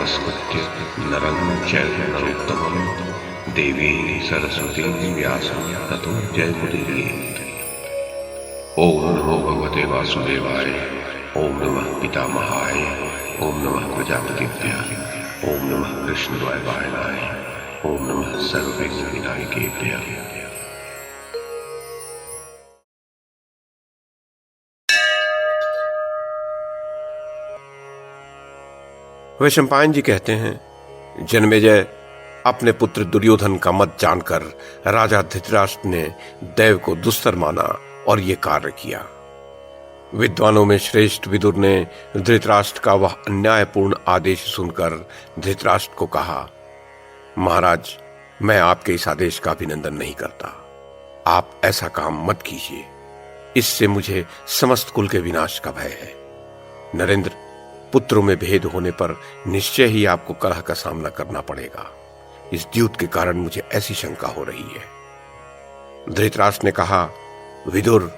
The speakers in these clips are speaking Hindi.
नमस्कृत्य नरं चैव नरोत्तमं देवीं सरस्वतीं व्यासं ततो जयमुदीरयेत्। ओम नमो भगवते वासुदेवाय। ओम नमः पितामहाय। ओम नमः प्रजापतिभ्यः। ओम नमः कृष्णद्वैपायनाय। ओम नमः सर्वविघ्नविनायकेभ्यः। वैशंपायन जी कहते हैं, जन्मेजय अपने पुत्र दुर्योधन का मत जानकर राजा धृतराष्ट्र ने दैव को दुस्तर माना और ये कार्य किया। विद्वानों में श्रेष्ठ विदुर ने धृतराष्ट्र का वह अन्यायपूर्ण आदेश सुनकर धृतराष्ट्र को कहा, महाराज, मैं आपके इस आदेश का अभिनंदन नहीं करता। आप ऐसा काम मत कीजिए, इससे मुझे समस्त कुल के विनाश का भय है। नरेंद्र, पुत्रों में भेद होने पर निश्चय ही आपको कलह का सामना करना पड़ेगा। इस द्यूत के कारण मुझे ऐसी शंका हो रही है। धृतराष्ट्र ने कहा, विदुर,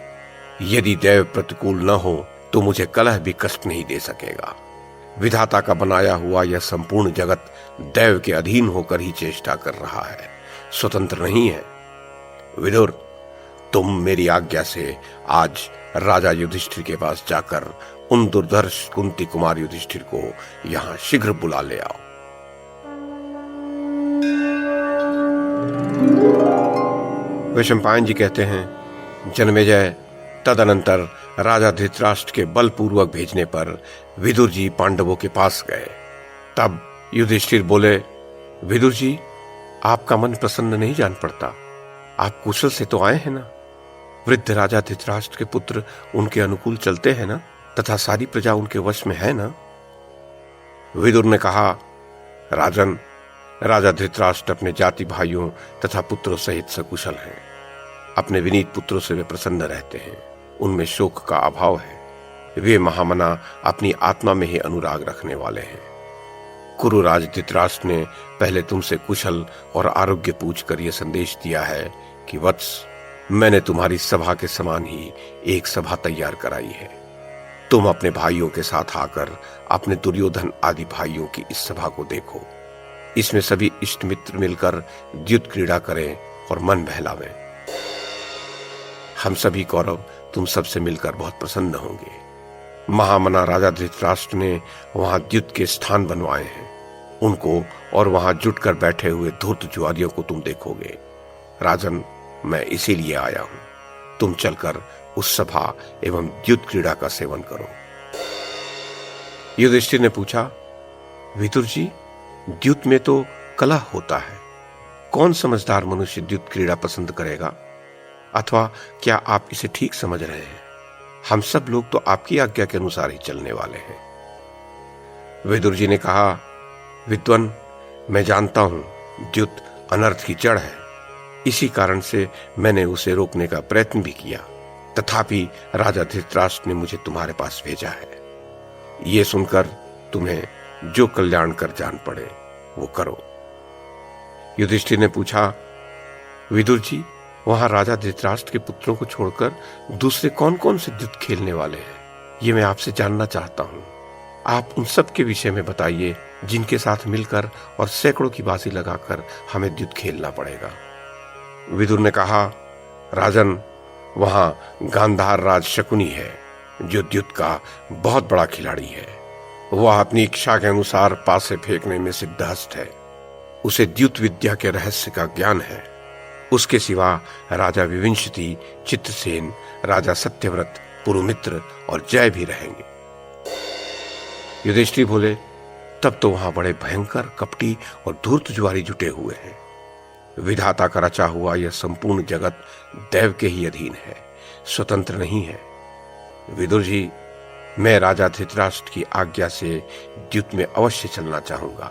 यदि दैव प्रतिकूल न हो तो मुझे कलह भी कष्ट नहीं दे सकेगा। विधाता का बनाया हुआ यह संपूर्ण जगत दैव के अधीन होकर ही चेष्टा कर रहा है, स्वतंत्र नहीं है। विदुर, तुम मेरी आज्ञा से आज राजा युधिष्ठिर के पास जाकर उन दुर्धर्ष कुंती कुमार युधिष्ठिर को यहां शीघ्र बुला ले आओ। वैशंपायन जी कहते हैं, जन्मेजय तदनंतर राजा धृतराष्ट्र के बलपूर्वक भेजने पर विदुर जी पांडवों के पास गए। तब युधिष्ठिर बोले, विदुर जी, आपका मन प्रसन्न नहीं जान पड़ता। आप कुशल से तो आए हैं ना? वृद्ध राजा धृतराष्ट्र के पुत्र उनके अनुकूल चलते हैं ना? तथा सारी प्रजा उनके वश में है ना? विदुर ने कहा, राजन, राजा धृतराष्ट्र अपने जाति भाइयों तथा पुत्रों सहित सकुशल हैं। अपने विनीत पुत्रों से वे प्रसन्न रहते हैं, उनमें शोक का अभाव है। वे महामना अपनी आत्मा में ही अनुराग रखने वाले हैं। कुरुराज धृतराष्ट्र ने पहले तुमसे कुशल और आरोग्य पूछकर यह संदेश दिया है कि वत्स, मैंने तुम्हारी सभा के समान ही एक सभा तैयार कराई है। तुम अपने भाइयों के साथ आकर अपने दुर्योधन आदि भाइयों की इस सभा को देखो। इसमें सभी इष्ट मित्र मिलकर द्युत क्रीड़ा करें और मन बहलावें। हम सभी कौरव तुम सबसे मिलकर बहुत प्रसन्न होंगे। महामना राजा धृतराष्ट्र ने वहां द्युत के स्थान बनवाए हैं। उनको और वहां जुटकर बैठे हुए धूर्त जुआरियों को तुम देखोगे। राजन, मैं इसीलिए आया हूं। तुम चलकर उस सभा एवं द्युत क्रीड़ा का सेवन करो। युधिष्ठिर ने पूछा, विदुर जी, द्युत में तो कलह होता है। कौन समझदार मनुष्य द्युत क्रीड़ा पसंद करेगा? अथवा क्या आप इसे ठीक समझ रहे हैं? हम सब लोग तो आपकी आज्ञा के अनुसार ही चलने वाले हैं। विदुर जी ने कहा, विद्वान, मैं जानता हूं द्युत अनर्थ की जड़ है। इसी कारण से मैंने उसे रोकने का प्रयत्न भी किया, तथापि राजा धृतराष्ट्र ने मुझे तुम्हारे पास भेजा है। ये सुनकर तुम्हें जो कल्याण कर जान पड़े वो करो। युधिष्ठिर ने पूछा, विदुर जी, वहां राजा धृतराष्ट्र के पुत्रों को छोड़कर दूसरे कौन कौन से द्युत खेलने वाले हैं? ये मैं आपसे जानना चाहता हूं। आप उन सब के विषय में बताइए जिनके साथ मिलकर और सैकड़ों की बाजी लगाकर हमें द्युत खेलना पड़ेगा। विदुर ने कहा, राजन, वहां गांधार राज शकुनी है, जो द्युत का बहुत बड़ा खिलाड़ी है। वह अपनी इच्छा के अनुसार पासे फेंकने में सिद्धहस्त है। उसे द्युत विद्या के रहस्य का ज्ञान है। उसके सिवा राजा विविंशति, चित्रसेन, राजा सत्यव्रत, पुरुमित्र और जय भी रहेंगे। युधिष्ठिर बोले, तब तो वहां बड़े भयंकर, कपटी और धूर्त जुआरी जुटे हुए हैं। विधाता का रचा हुआ यह संपूर्ण जगत दैव के ही अधीन है, स्वतंत्र नहीं है। विदुर जी, मैं राजा धृतराष्ट्र की आज्ञा से द्युत में अवश्य चलना चाहूंगा।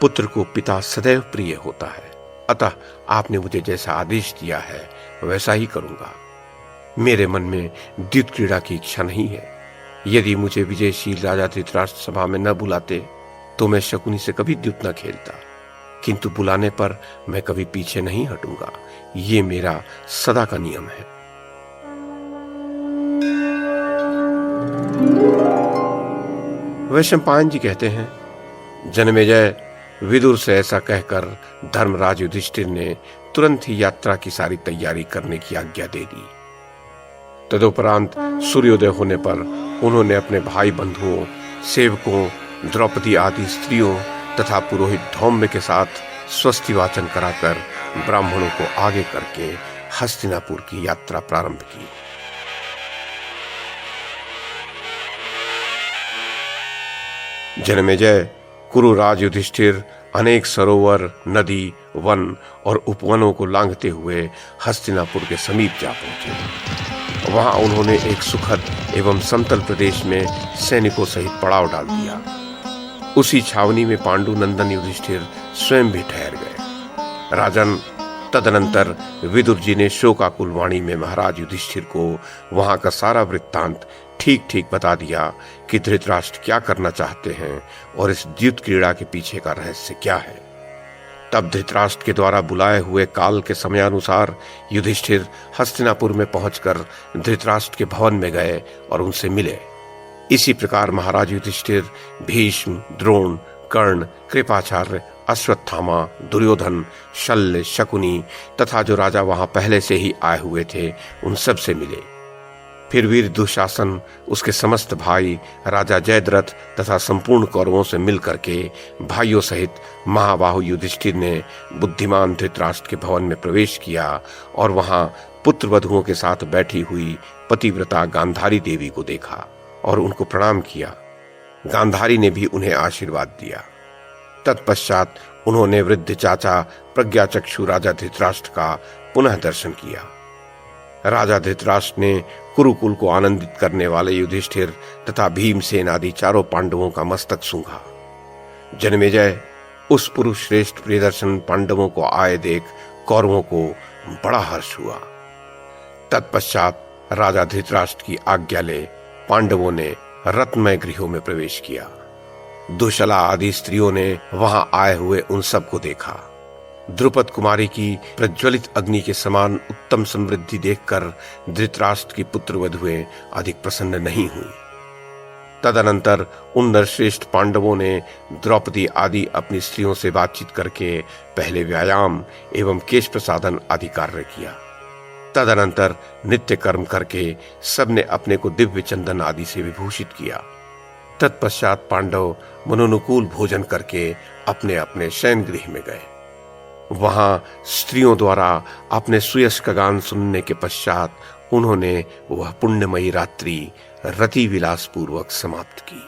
पुत्र को पिता सदैव प्रिय होता है, अतः आपने मुझे जैसा आदेश दिया है वैसा ही करूंगा। मेरे मन में द्युत क्रीड़ा की इच्छा नहीं है। यदि मुझे विजयशील राजा धृतराष्ट्र सभा में न बुलाते तो मैं शकुनी से कभी द्युत न खेलता, किंतु बुलाने पर मैं कभी पीछे नहीं हटूंगा। ये मेरा सदा का नियम है। वैशंपायन जी कहते हैं, जन्मेजय विदुर से ऐसा कहकर धर्मराज युधिष्ठिर ने तुरंत ही यात्रा की सारी तैयारी करने की आज्ञा दे दी। तदुपरांत सूर्योदय होने पर उन्होंने अपने भाई बंधुओं, सेवकों, द्रौपदी आदि स्त्रियों तथा पुरोहित धौम्य के साथ स्वस्ति वाचन कराकर ब्राह्मणों को आगे करके हस्तिनापुर की यात्रा प्रारंभ की। जन्मेजय, कुरुराज युधिष्ठिर अनेक सरोवर, नदी, वन और उपवनों को लांघते हुए हस्तिनापुर के समीप जा पहुंचे। वहां उन्होंने एक सुखद एवं समतल प्रदेश में सैनिकों सहित पड़ाव डाल दिया। उसी छावनी में पांडु नंदन युधिष्ठिर स्वयं भी ठहर गए। राजन, तदनंतर विदुर जी ने शोकाकुल वाणी में महाराज युधिष्ठिर को वहां का सारा वृत्तांत ठीक ठीक बता दिया कि धृतराष्ट्र क्या करना चाहते हैं और इस द्यूत क्रीड़ा के पीछे का रहस्य क्या है। तब धृतराष्ट्र के द्वारा बुलाए हुए काल के समयानुसार युधिष्ठिर हस्तिनापुर में पहुंचकर धृतराष्ट्र के भवन में गए और उनसे मिले। इसी प्रकार महाराज युधिष्ठिर भीष्म, द्रोण, कर्ण, कृपाचार्य, अश्वत्थामा, दुर्योधन, शल्य, शकुनी तथा जो राजा वहां पहले से ही आए हुए थे उन सब से मिले। फिर वीर दुशासन, उसके समस्त भाई, राजा जयद्रथ तथा संपूर्ण कौरवों से मिलकर के भाइयों सहित महाबाहु युधिष्ठिर ने बुद्धिमान धृतराष्ट्र के भवन में प्रवेश किया और वहां पुत्र वधुओं के साथ बैठी हुई पतिव्रता गांधारी देवी को देखा और उनको प्रणाम किया। गांधारी ने भी उन्हें आशीर्वाद दिया। तत्पश्चात उन्होंने वृद्ध चाचा प्रज्ञाचक्षु राजा धृतराष्ट्र का पुनः दर्शन किया। राजा धृतराष्ट्र ने कुरुकुल को आनंदित करने वाले युधिष्ठिर तथा भीमसेन आदि चारों पांडवों का मस्तक सूंघा। जन्मेजय, उस पुरुष श्रेष्ठ प्रियदर्शन पांडवों को आए देख कौरवों को बड़ा हर्ष हुआ। तत्पश्चात राजा धृतराष्ट्र की आज्ञा ले पांडवों ने रत्नमय गृहों में प्रवेश किया। दुशला आदि स्त्रियों ने वहां आए हुए उन सबको देखा। द्रुपद कुमारी की प्रज्वलित अग्नि के समान उत्तम समृद्धि देखकर धृतराष्ट्र की पुत्र वधुएं अधिक प्रसन्न नहीं हुई। तदनंतर उन नरश्रेष्ठ पांडवों ने द्रौपदी आदि अपनी स्त्रियों से बातचीत करके पहले व्यायाम एवं केश प्रसाधन आदि कार्य किया। तदनंतर नित्य कर्म करके सबने अपने को दिव्य चंदन आदि से विभूषित किया। तत्पश्चात पांडव मनोनुकूल भोजन करके अपने अपने शयन गृह में गए। वहां स्त्रियों द्वारा अपने सुयश का गान सुनने के पश्चात उन्होंने वह पुण्यमयी रात्रि रति विलास पूर्वक समाप्त की।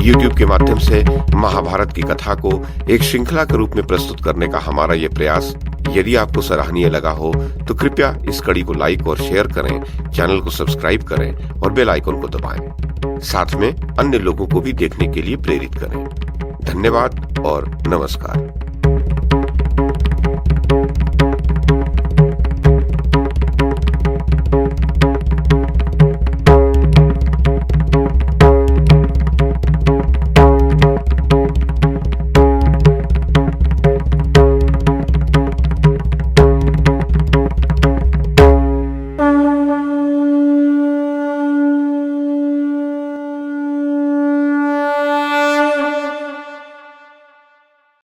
YouTube के माध्यम से महाभारत की कथा को एक श्रृंखला के रूप में प्रस्तुत करने का हमारा ये प्रयास यदि आपको सराहनीय लगा हो तो कृपया इस कड़ी को लाइक और शेयर करें, चैनल को सब्सक्राइब करें और बेल आइकन को दबाएं। साथ में अन्य लोगों को भी देखने के लिए प्रेरित करें। धन्यवाद और नमस्कार।